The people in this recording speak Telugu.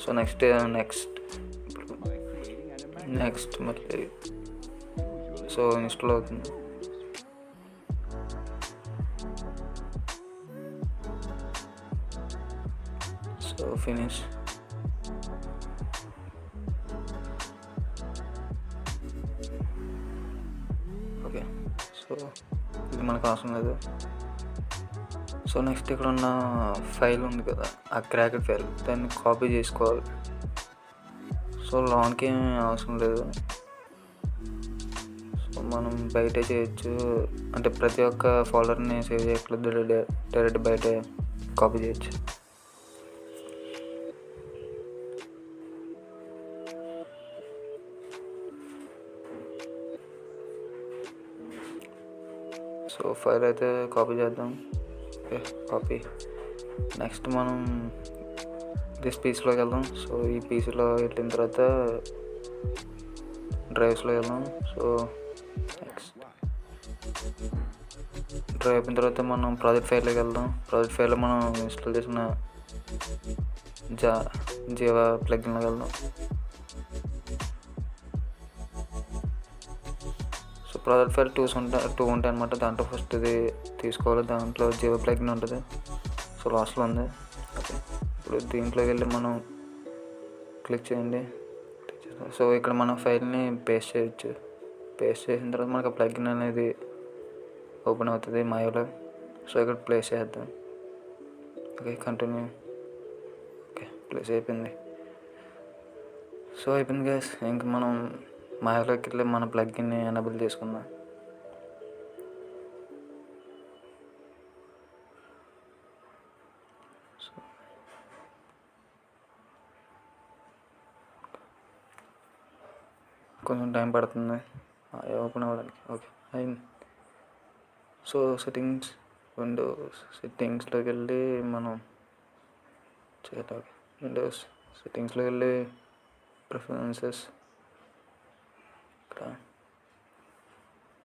సో నెక్స్ట్ మళ్ళీ సో ఇన్స్టాల్ అవుతుంది. So finish. ఓకే, సో ఇది మనకు అవసరం లేదు. సో నెక్స్ట్ ఇక్కడ ఉన్న ఫైల్ ఉంది కదా, ఆ క్రాక్డ్ ఫైల్, దాన్ని కాపీ చేసుకోవాలి. సో లాంగ్కి ఏమీ అవసరం లేదు. సో మనం బయటే చేయొచ్చు, అంటే ప్రతి ఒక్క ఫోల్డర్ని సేవ్ చేయట్లేదు, డైరెక్ట్ బయట కాపీ చేయొచ్చు. సో ఫైల్ అయితే కాపీ చేద్దాం. Okay, copy. నెక్స్ట్ మనం దిస్ పీస్లోకి వెళ్దాం. సో ఈ పీస్లో వెళ్ళిన తర్వాత డ్రైవ్స్లో వెళ్దాం. సో నెక్స్ట్ డ్రైవ్ అయిపోయిన తర్వాత మనం ప్రాజెక్ట్ ఫైల్లోకి వెళ్దాం. ప్రాజెక్ట్ ఫైల్లో మనం ఇన్స్టాల్ చేసిన జీవా ప్లగిన్లోకి వెళ్దాం. సో ప్రాజెక్ట్ ఫైల్ టూ ఉంటాయి అనమాట. దాంట్లో ఫస్ట్ ఇది తీసుకోవాలి, దాంట్లో జీవా ప్లగిన్ ఉంటుంది. సో లాస్ట్లో ఉంది. ఓకే, ఇప్పుడు దీంట్లోకి వెళ్ళి మనం క్లిక్ చేయండి. సో ఇక్కడ మనం ఫైల్ని పేస్ట్ చేయొచ్చు. పేస్ట్ చేసిన తర్వాత మనకు ఆ ప్లగిన్ అనేది ఓపెన్ అవుతుంది మాయోలో. సో ఇక్కడ ప్లేస్ చేద్దాం. Okay, continue. ఓకే, ప్లేస్ అయిపోయింది. సో అయిపోయింది గైస్. ఇంక మనం మాయోలోకి వెళ్ళి మన ప్లగిన్ని ఎనేబుల్ చేసుకుందాం. కొంచెం టైం పడుతుంది ఓపెన్ అవ్వడానికి. ఓకే, అయింది. సో విండోస్ సెట్టింగ్స్లోకి వెళ్ళి మనం చేయాలి. విండోస్ సెట్టింగ్స్లోకి వెళ్ళి ప్రిఫరెన్సెస్, ఇక్కడ